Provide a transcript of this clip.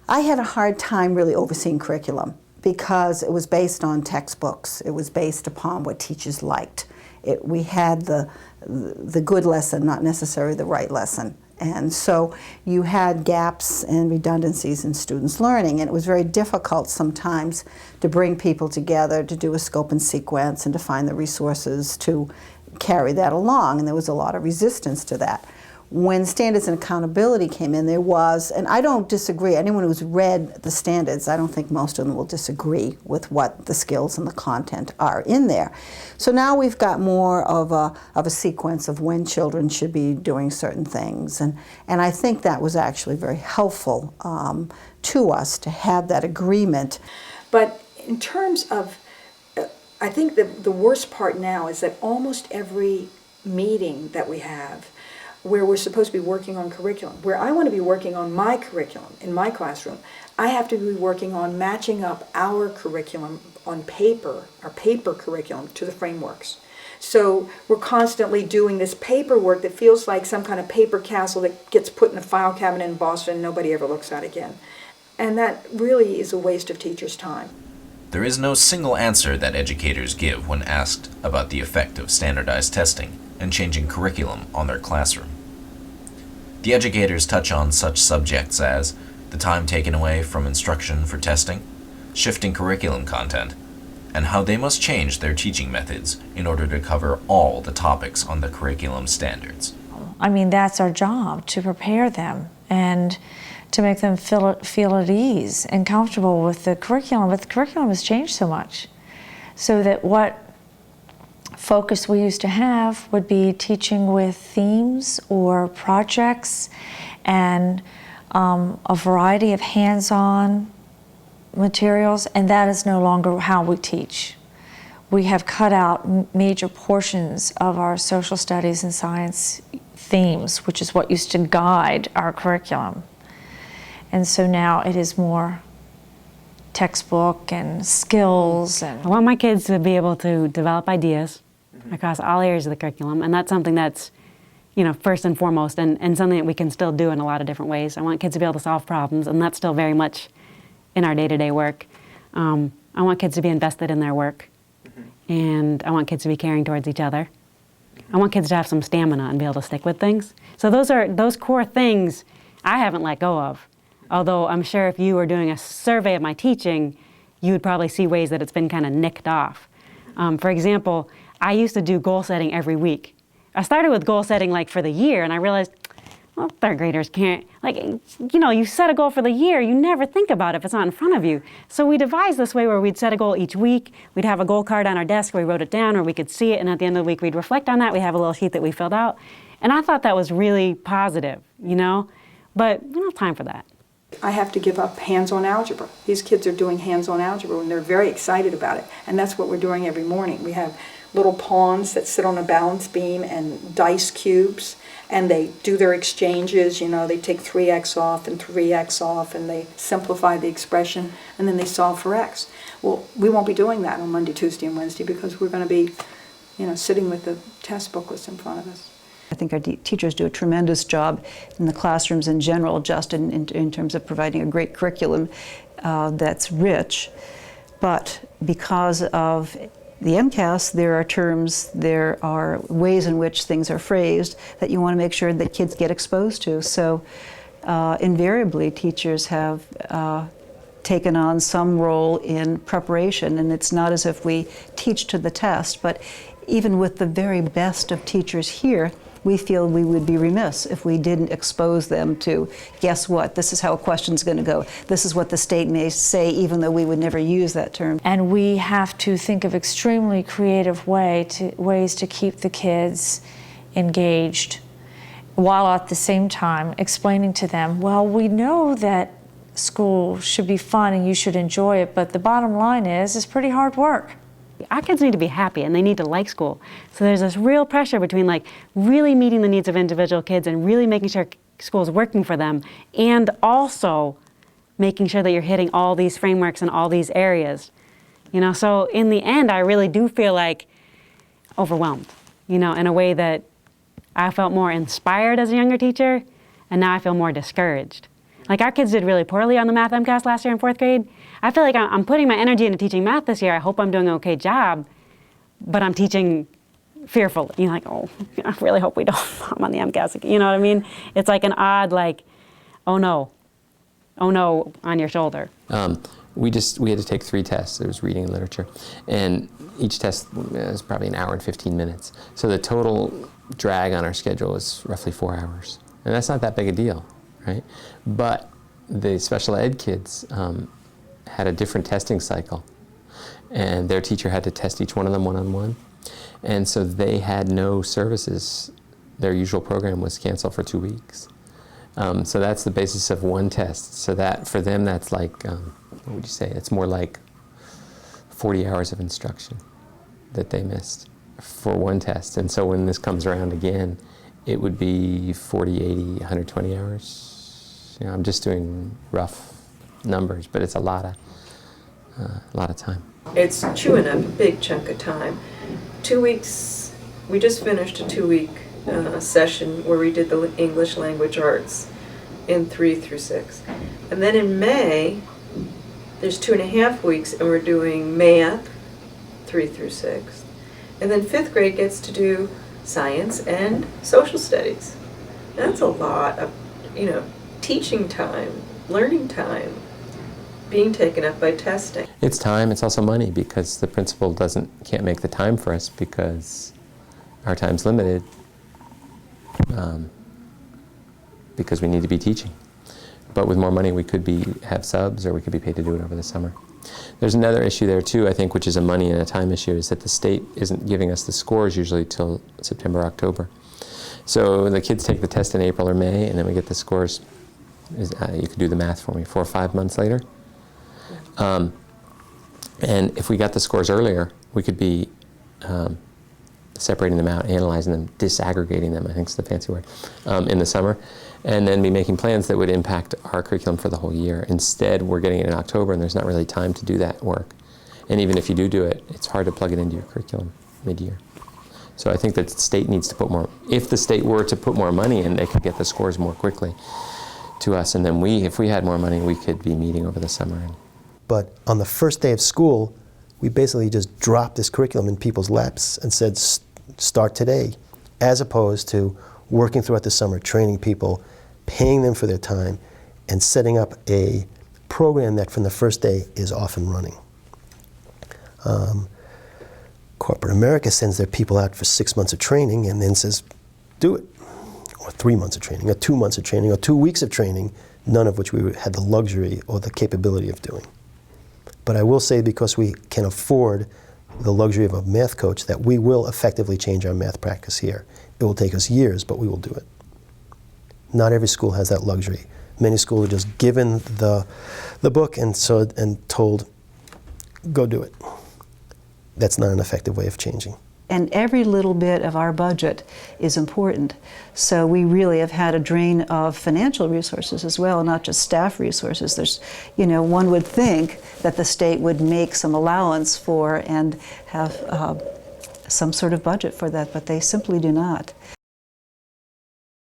I had a hard time really overseeing curriculum because it was based on textbooks. It was based upon what teachers liked. We had the good lesson, not necessarily the right lesson. And so you had gaps and redundancies in students' learning, and it was very difficult sometimes to bring people together to do a scope and sequence and to find the resources to carry that along, and there was a lot of resistance to that. When standards and accountability came in, there was, and I don't disagree, anyone who's read the standards, I don't think most of them will disagree with what the skills and the content are in there. So now we've got more of a sequence of when children should be doing certain things, and I think that was actually very helpful to us to have that agreement. But in terms of, I think the worst part now is that almost every meeting that we have where we're supposed to be working on curriculum, where I want to be working on my curriculum in my classroom, I have to be working on matching up our curriculum on paper, our paper curriculum, to the frameworks. So we're constantly doing this paperwork that feels like some kind of paper castle that gets put in a file cabinet in Boston and nobody ever looks at again. And that really is a waste of teachers' time. There is no single answer that educators give when asked about the effect of standardized testing and changing curriculum on their classroom. The educators touch on such subjects as the time taken away from instruction for testing, shifting curriculum content, and how they must change their teaching methods in order to cover all the topics on the curriculum standards. I mean, that's our job, to prepare them and to make them feel at ease and comfortable with the curriculum. But the curriculum has changed so much, so that what focus we used to have would be teaching with themes or projects and a variety of hands-on materials, and that is no longer how we teach. We have cut out major portions of our social studies and science themes, which is what used to guide our curriculum. And so now it is more textbook and skills. And I want my kids to be able to develop ideas across all areas of the curriculum, and that's something that's, first and foremost, and something that we can still do in a lot of different ways. I want kids to be able to solve problems, and that's still very much in our day-to-day work. I want kids to be invested in their work, and I want kids to be caring towards each other. I want kids to have some stamina and be able to stick with things. So those core things I haven't let go of. Although I'm sure if you were doing a survey of my teaching, you would probably see ways that it's been kind of nicked off. For example, I used to do goal setting every week. I started with goal setting for the year, and I realized, well, third graders can't, you set a goal for the year, you never think about it if it's not in front of you. So we devised this way where we'd set a goal each week, we'd have a goal card on our desk where we wrote it down or we could see it, and at the end of the week we'd reflect on that, we have a little sheet that we filled out. And I thought that was really positive, but we don't have time for that. I have to give up hands-on algebra. These kids are doing hands-on algebra and they're very excited about it. And that's what we're doing every morning. We have little pawns that sit on a balance beam and dice cubes, and they do their exchanges. They take 3x off and 3x off, and they simplify the expression, and then they solve for x. Well, we won't be doing that on Monday, Tuesday, and Wednesday because we're going to be, sitting with the test booklets in front of us. I think our teachers do a tremendous job in the classrooms in general, just in terms of providing a great curriculum that's rich. But because of the MCAS, there are terms, there are ways in which things are phrased that you want to make sure that kids get exposed to. So invariably, teachers have taken on some role in preparation, and it's not as if we teach to the test, but even with the very best of teachers here, we feel we would be remiss if we didn't expose them to, guess what, this is how a question's going to go. This is what the state may say, even though we would never use that term. And we have to think of extremely creative ways to keep the kids engaged, while at the same time explaining to them, well, we know that school should be fun and you should enjoy it, but the bottom line is, it's pretty hard work. Our kids need to be happy and they need to like school. So there's this real pressure between really meeting the needs of individual kids and really making sure school's working for them, and also making sure that you're hitting all these frameworks in all these areas. So in the end, I really do feel overwhelmed, in a way that I felt more inspired as a younger teacher, and now I feel more discouraged. Like our kids did really poorly on the math MCAS last year in 4th grade. I feel like I'm putting my energy into teaching math this year. I hope I'm doing an okay job, but I'm teaching fearful. You know, like, oh, I really hope we don't bomb on the MCAS. You know what I mean? It's like an odd, like, oh no on your shoulder. We had to take 3 tests. It was reading and literature, and each test was probably an hour and 15 minutes. So the total drag on our schedule was roughly 4 hours, and that's not that big a deal, right? But the special ed kids had a different testing cycle, and their teacher had to test each one of them one-on-one, and so they had no services. Their usual program was canceled for 2 weeks. So that's the basis of one test. So that, for them, that's like, what would you say? It's more like 40 hours of instruction that they missed for one test. And so when this comes around again, it would be 40, 80, 120 hours. You know, I'm just doing rough numbers, but it's a lot of time. It's chewing up a big chunk of time. 2 weeks, we just finished a 2-week session where we did the English language arts in 3 through 6. And then in May, there's 2.5 weeks and we're doing math, 3 through 6. And then 5th grade gets to do science and social studies. That's a lot of, teaching time, learning time, being taken up by testing. It's time, it's also money, because the principal can't make the time for us because our time's limited. Because we need to be teaching. But with more money, we could have subs, or we could be paid to do it over the summer. There's another issue there too, I think, which is a money and a time issue, is that the state isn't giving us the scores usually till September, October. So the kids take the test in April or May, and then we get the scores. You could do the math for me, 4 or 5 months later. And if we got the scores earlier, we could be separating them out, analyzing them, disaggregating them, I think is the fancy word, in the summer, and then be making plans that would impact our curriculum for the whole year. Instead, we're getting it in October, and there's not really time to do that work. And even if you do it, it's hard to plug it into your curriculum mid-year. So I think that the state needs to put more, if the state were to put more money in, they could get the scores more quickly to us, and then if we had more money, we could be meeting over the summer. But on the first day of school, we basically just dropped this curriculum in people's laps and said, start today, as opposed to working throughout the summer, training people, paying them for their time, and setting up a program that from the first day is off and running. Corporate America sends their people out for 6 months of training and then says, do it. Or 3 months of training, or 2 months of training, or 2 weeks of training, none of which we had the luxury or the capability of doing. But I will say, because we can afford the luxury of a math coach, that we will effectively change our math practice here. It will take us years, but we will do it. Not every school has that luxury. Many schools are just given the book and told, go do it. That's not an effective way of changing. And every little bit of our budget is important. So we really have had a drain of financial resources as well, not just staff resources. There's, one would think that the state would make some allowance for and have some sort of budget for that, but they simply do not.